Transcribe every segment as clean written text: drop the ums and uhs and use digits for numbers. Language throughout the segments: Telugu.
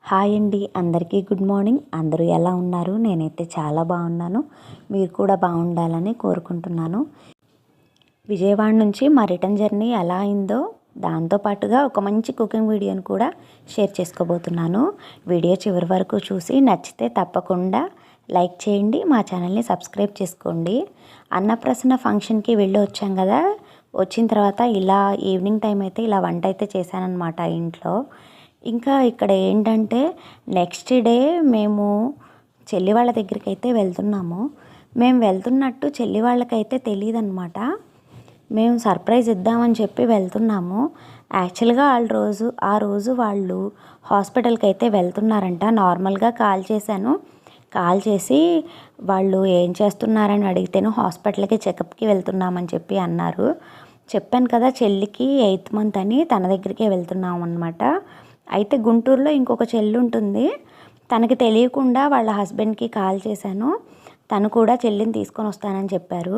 హాయ్ అండి, అందరికీ గుడ్ మార్నింగ్. అందరూ ఎలా ఉన్నారు? నేనైతే చాలా బాగున్నాను. మీరు కూడా బాగుండాలని కోరుకుంటున్నాను. విజయవాడ నుంచి మా రిటర్న్ జర్నీ ఎలా అయిందో దాంతోపాటుగా ఒక మంచి కుకింగ్ వీడియోని కూడా షేర్ చేసుకోబోతున్నాను. వీడియో చివరి వరకు చూసి నచ్చితే తప్పకుండా లైక్ చేయండి, మా ఛానల్ని సబ్స్క్రైబ్ చేసుకోండి. అన్నప్రసన్న ఫంక్షన్కి వెళ్ళి వచ్చాం కదా, వచ్చిన తర్వాత ఇలా ఈవినింగ్ టైం అయితే ఇలా వంట అయితే చేశానన్నమాట ఇంట్లో. ఇంకా ఇక్కడ ఏంటంటే నెక్స్ట్ డే మేము చెల్లి వాళ్ళ దగ్గరికి అయితే వెళ్తున్నాము. మేము వెళ్తున్నట్టు చెల్లి వాళ్ళకైతే తెలియదు అనమాట. మేము సర్ప్రైజ్ ఇద్దామని చెప్పి వెళ్తున్నాము. యాక్చువల్గా ఆ రోజు వాళ్ళు హాస్పిటల్కి అయితే వెళ్తున్నారంట. నార్మల్గా కాల్ చేశాను. కాల్ చేసి వాళ్ళు ఏం చేస్తున్నారని అడిగితేను హాస్పిటల్కి చెకప్కి వెళ్తున్నామని చెప్పి అన్నారు. చెప్పాను కదా, చెల్లికి 8th మంత్ అని తన దగ్గరికే వెళ్తున్నాం అనమాట. అయితే గుంటూరులో ఇంకొక చెల్లి ఉంటుంది. తనకి తెలియకుండా వాళ్ళ హస్బెండ్కి కాల్ చేశాను. తను కూడా చెల్లిని తీసుకొని వస్తానని చెప్పారు.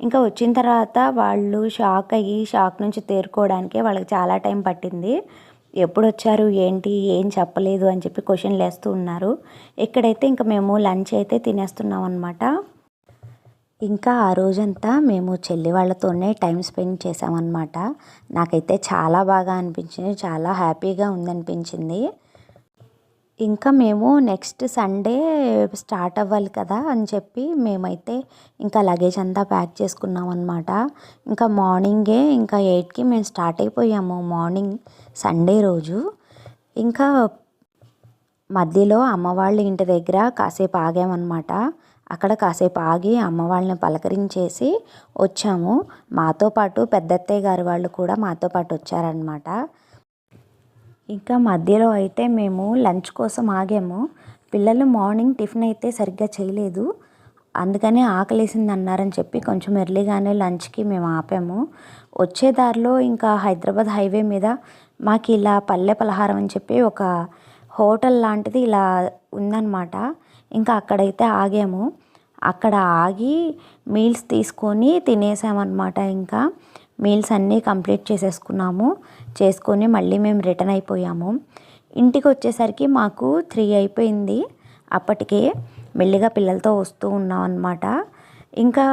ఇంకా వచ్చిన తర్వాత వాళ్ళు షాక్ నుంచి తేరుకోవడానికే వాళ్ళకి చాలా టైం పట్టింది. ఎప్పుడు వచ్చారు, ఏంటి, ఏం చెప్పలేదు అని చెప్పి క్వశ్చన్లు వేస్తూ ఉన్నారు. ఇక్కడైతే ఇంకా మేము లంచ్ అయితే తినేస్తున్నాం అనమాట. ఇంకా ఆ రోజంతా మేము చెల్లి వాళ్ళతోనే టైం స్పెండ్ చేసామన్నమాట. నాకైతే చాలా బాగా అనిపించింది, చాలా హ్యాపీగా ఉందనిపించింది. ఇంకా మేము నెక్స్ట్ సండే స్టార్ట్ అవ్వాలి కదా అని చెప్పి మేమైతే ఇంకా లగేజ్ అంతా ప్యాక్ చేసుకున్నాం అనమాట. ఇంకా మార్నింగే ఇంకా 8కి మేము స్టార్ట్ అయిపోయాము, మార్నింగ్ సండే రోజు. ఇంకా మధ్యలో అమ్మ వాళ్ళ ఇంటి దగ్గర కాసేపు ఆగామన్నమాట. అక్కడ కాసేపు ఆగి అమ్మ వాళ్ళని పలకరించేసి వచ్చాము. మాతో పాటు పెద్దత్తయ్య గారి వాళ్ళు కూడా మాతో పాటు వచ్చారనమాట. ఇంకా మధ్యలో అయితే మేము లంచ్ కోసం ఆగాము. పిల్లలు మార్నింగ్ టిఫిన్ అయితే సరిగ్గా చేయలేదు, అందుకని ఆకలేసింది అన్నారని చెప్పి కొంచెం ఎర్లీగానే లంచ్కి మేము ఆపాము. వచ్చే దారిలో ఇంకా హైదరాబాద్ హైవే మీద మాకు ఇలా పల్లె పలహారం అని చెప్పి ఒక హోటల్ లాంటిది ఇలా ఉందన్నమాట. ఇంకా అక్కడైతే ఆగాము. అక్కడ ఆగి మీల్స్ తీసుకొని తినేసామన్నమాట. ఇంకా మీల్స్ అన్నీ కంప్లీట్ చేసుకొని మళ్ళీ మేము రిటర్న్ అయిపోయాము. ఇంటికి వచ్చేసరికి మాకు 3 అయిపోయింది. అప్పటికే మెల్లిగా పిల్లలతో వస్తూ ఉన్నాం అన్నమాట. ఇంకా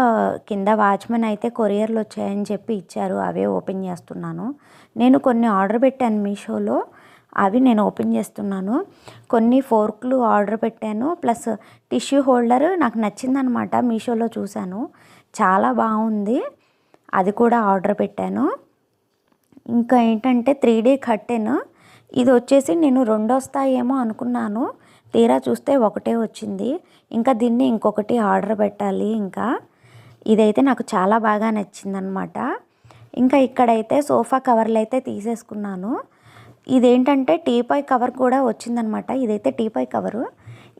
కింద వాచ్మెన్ అయితే కొరియర్లు వచ్చాయని చెప్పి ఇచ్చారు, అవే ఓపెన్ చేస్తున్నాను. నేను కొన్ని ఆర్డర్ పెట్టాను మీషోలో, అవి నేను ఓపెన్ చేస్తున్నాను. కొన్ని ఫోర్క్లు ఆర్డర్ పెట్టాను, ప్లస్ టిష్యూ హోల్డర్ నాకు నచ్చిందనమాట. మీషోలో చూశాను, చాలా బాగుంది, అది కూడా ఆర్డర్ పెట్టాను. ఇంకా ఏంటంటే 3D కర్టెన్, ఇది వచ్చేసి నేను 2 వస్తాయేమో అనుకున్నాను. తీరా చూస్తే ఒకటే వచ్చింది. ఇంకా దీన్ని ఇంకొకటి ఆర్డర్ పెట్టాలి. ఇంకా ఇదైతే నాకు చాలా బాగా నచ్చిందనమాట. ఇంకా ఇక్కడైతే సోఫా కవర్లు అయితే తీసేసుకున్నాను. ఇదేంటంటే టీపాయ్ కవర్ కూడా వచ్చిందనమాట. ఇదైతే టీపాయ్ కవరు,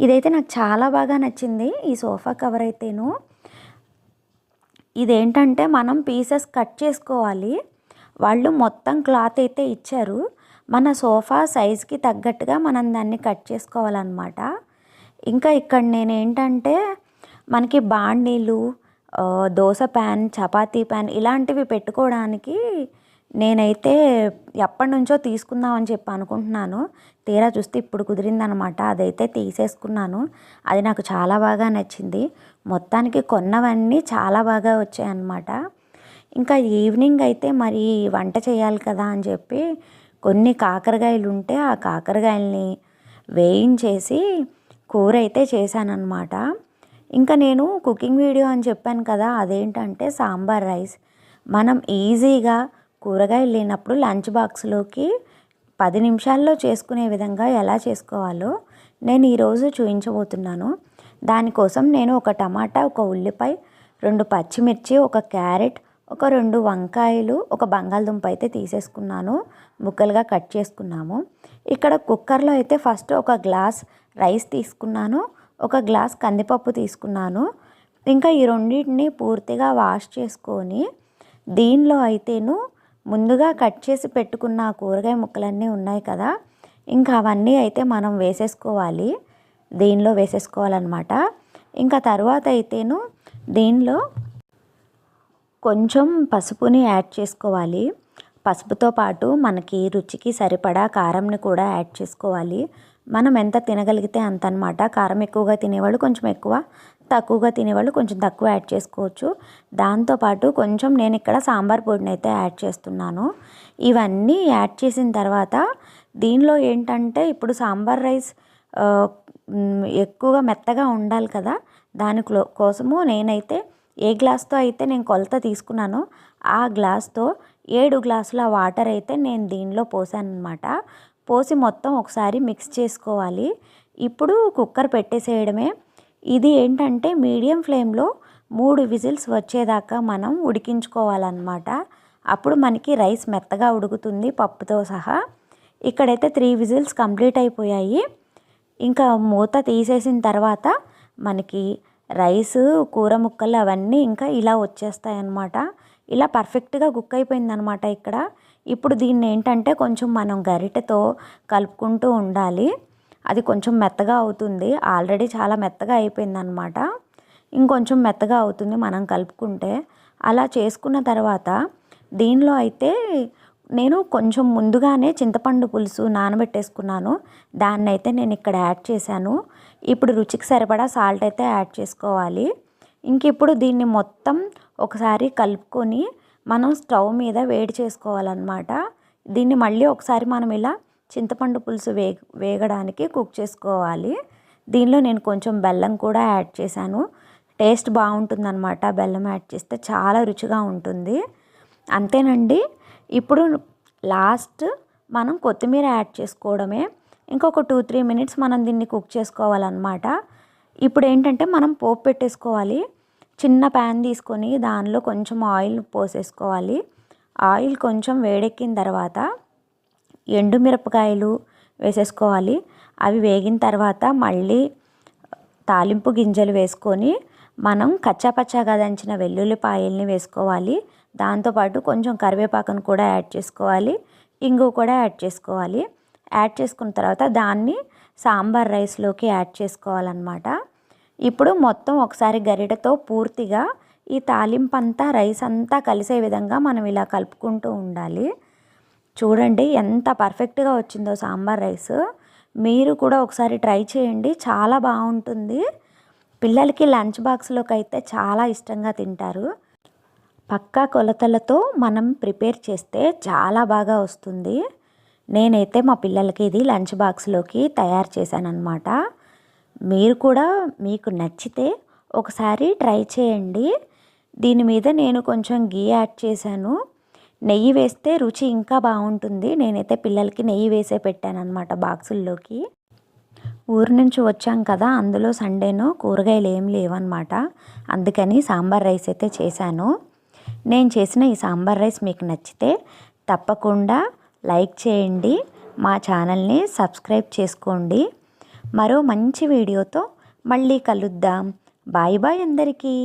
ఇదైతే నాకు చాలా బాగా నచ్చింది ఈ సోఫా కవర్ అయితేను. ఇదేంటంటే మనం పీసెస్ కట్ చేసుకోవాలి. వాళ్ళు మొత్తం క్లాత్ అయితే ఇచ్చారు, మన సోఫా సైజ్కి తగ్గట్టుగా మనం దాన్ని కట్ చేసుకోవాలన్నమాట. ఇంకా ఇక్కడ నేనేంటంటే మనకి బాండీలు, దోశ ప్యాన్, చపాతీ ప్యాన్ ఇలాంటివి పెట్టుకోవడానికి నేనైతే ఎప్పటి నుంచో తీసుకుందామని చెప్పి అనుకుంటున్నాను. తీరా చూస్తే ఇప్పుడు కుదిరిందనమాట. అదైతే తీసేసుకున్నాను. అది నాకు చాలా బాగా నచ్చింది. మొత్తానికి కొన్నవన్నీ చాలా బాగా వచ్చాయన్నమాట. ఇంకా ఈవినింగ్ అయితే మరి వంట చేయాలి కదా అని చెప్పి కొన్ని కాకరకాయలు ఉంటే ఆ కాకరకాయలని వేయించేసి కూర అయితే చేశానన్నమాట. ఇంకా నేను కుకింగ్ వీడియో అని చెప్పాను కదా, అదేంటంటే సాంబార్ రైస్. మనం ఈజీగా కూరగాయలు లేనప్పుడు లంచ్ బాక్స్లోకి 10 నిమిషాల్లో చేసుకునే విధంగా ఎలా చేసుకోవాలో నేను ఈరోజు చూపించబోతున్నాను. దానికోసం నేను ఒక టమాటా, ఒక ఉల్లిపాయ, 2 పచ్చిమిర్చి, ఒక క్యారెట్, ఒక 2 వంకాయలు, ఒక బంగాళదుంప అయితే తీసేసుకున్నాను, ముక్కలుగా కట్ చేసుకున్నాము. ఇక్కడ కుక్కర్లో అయితే ఫస్ట్ ఒక గ్లాస్ రైస్ తీసుకున్నాను, ఒక గ్లాస్ కందిపప్పు తీసుకున్నాను. ఇంకా ఈ రెండింటిని పూర్తిగా వాష్ చేసుకొని దీనిలో అయితేను ముందుగా కట్ చేసి పెట్టుకున్న కూరగాయ ముక్కలన్నీ ఉన్నాయి కదా, ఇంకా అవన్నీ అయితే మనం వేసేసుకోవాలి, దీనిలో వేసేసుకోవాలన్నమాట. ఇంకా తర్వాత అయితేను దీనిలో కొంచెం పసుపుని యాడ్ చేసుకోవాలి. పసుపుతో పాటు మనకి రుచికి సరిపడా కారంని కూడా యాడ్ చేసుకోవాలి. మనం ఎంత తినగలిగితే అంత అనమాట. కారం ఎక్కువగా తినేవాళ్ళు కొంచెం ఎక్కువ, తక్కువగా తినేవాళ్ళు కొంచెం తక్కువ యాడ్ చేసుకోవచ్చు. దాంతోపాటు కొంచెం నేను ఇక్కడ సాంబార్ పొడిని అయితే యాడ్ చేస్తున్నాను. ఇవన్నీ యాడ్ చేసిన తర్వాత దీనిలో ఏంటంటే ఇప్పుడు సాంబార్ రైస్ ఎక్కువగా మెత్తగా ఉండాలి కదా, దాని కోసము నేనైతే ఏ గ్లాస్తో అయితే నేను కొలత తీసుకున్నానో ఆ గ్లాస్తో 7 గ్లాసుల వాటర్ అయితే నేను దీనిలో పోసాను అనమాట. పోసి మొత్తం ఒకసారి మిక్స్ చేసుకోవాలి. ఇప్పుడు కుక్కర్ పెట్టేసేయడమే. ఇది ఏంటంటే మీడియం ఫ్లేమ్లో 3 విజిల్స్ వచ్చేదాకా మనం ఉడికించుకోవాలన్నమాట. అప్పుడు మనకి రైస్ మెత్తగా ఉడుకుతుంది పప్పుతో సహా. ఇక్కడైతే 3 విజిల్స్ కంప్లీట్ అయిపోయాయి. ఇంకా మూత తీసేసిన తర్వాత మనకి రైస్, కూర ముక్కలు అవన్నీ ఇంకా ఇలా వచ్చేస్తాయి అన్నమాట. ఇలా పర్ఫెక్ట్గా కుక్ అయిపోయిందనమాట ఇక్కడ. ఇప్పుడు దీన్ని ఏంటంటే కొంచెం మనం గరిటెతో కలుపుకుంటూ ఉండాలి. అది కొంచెం మెత్తగా అవుతుంది. ఆల్రెడీ చాలా మెత్తగా అయిపోయిందనమాట. ఇంకొంచెం మెత్తగా అవుతుంది మనం కలుపుకుంటే. అలా చేసుకున్న తర్వాత దీనిలో అయితే నేను కొంచెం ముందుగానే చింతపండు పులుసు నానబెట్టేసుకున్నాను. దాన్ని అయితే నేను ఇక్కడ యాడ్ చేశాను. ఇప్పుడు రుచికి సరిపడా సాల్ట్ అయితే యాడ్ చేసుకోవాలి. ఇంక ఇప్పుడు దీన్ని మొత్తం ఒకసారి కలుపుకొని మనం స్టవ్ మీద వేడి చేసుకోవాలన్నమాట. దీన్ని మళ్ళీ ఒకసారి మనం ఇలా చింతపండు పులుసు వేగడానికి కుక్ చేసుకోవాలి. దీనిలో నేను కొంచెం బెల్లం కూడా యాడ్ చేశాను. టేస్ట్ బాగుంటుందన్నమాట. బెల్లం యాడ్ చేస్తే చాలా రుచిగా ఉంటుంది. అంతేనండి. ఇప్పుడు లాస్ట్ మనం కొత్తిమీర యాడ్ చేసుకోవడమే. ఇంకొక 2-3 మినిట్స్ మనం దీన్ని కుక్ చేసుకోవాలన్నమాట. ఇప్పుడు ఏంటంటే మనం పోపు పెట్టేసుకోవాలి. చిన్న ప్యాన్ తీసుకొని దానిలో కొంచెం ఆయిల్ పోసేసుకోవాలి. ఆయిల్ కొంచెం వేడెక్కిన తర్వాత ఎండుమిరపకాయలు వేసేసుకోవాలి. అవి వేగిన తర్వాత మళ్ళీ తాలింపు గింజలు వేసుకొని మనం కచ్చాపచ్చాగా దంచిన వెల్లుల్లిపాయల్ని వేసుకోవాలి. దాంతోపాటు కొంచెం కరివేపాకును కూడా యాడ్ చేసుకోవాలి. ఇంగువ కూడా యాడ్ చేసుకోవాలి. యాడ్ చేసుకున్న తర్వాత దాన్ని సాంబార్ రైస్లోకి యాడ్ చేసుకోవాలన్నమాట. ఇప్పుడు మొత్తం ఒకసారి గరిటెతో పూర్తిగా ఈ తాలింపు అంతా రైస్ అంతా కలిసే విధంగా మనం ఇలా కలుపుకుంటూ ఉండాలి. చూడండి ఎంత పర్ఫెక్ట్గా వచ్చిందో సాంబార్ రైస్. మీరు కూడా ఒకసారి ట్రై చేయండి. చాలా బాగుంటుంది. పిల్లలకి లంచ్ బాక్స్లోకి అయితే చాలా ఇష్టంగా తింటారు. పక్కా కొలతలతో మనం ప్రిపేర్ చేస్తే చాలా బాగా వస్తుంది. నేనైతే మా పిల్లలకి ఇది లంచ్ బాక్స్లోకి తయారు చేశానన్నమాట. మీరు కూడా మీకు నచ్చితే ఒకసారి ట్రై చేయండి. దీని మీద నేను కొంచెం గీ యాడ్ చేశాను. నెయ్యి వేస్తే రుచి ఇంకా బాగుంటుంది. నేనైతే పిల్లలకి నెయ్యి వేసే పెట్టానన్నమాట బాక్సుల్లోకి. ఊరు నుంచి వచ్చాం కదా, అందులో సండేను కూరగాయలు ఏం లేవన్నమాట. అందుకని సాంబార్ రైస్ అయితే చేశాను. నేను చేసిన ఈ సాంబార్ రైస్ మీకు నచ్చితే తప్పకుండా లైక్ చేయండి. మా ఛానల్ని సబ్స్క్రైబ్ చేసుకోండి. మరో మంచి వీడియోతో మళ్ళీ కలుద్దాం. బాయ్ బాయ్ అందరికీ.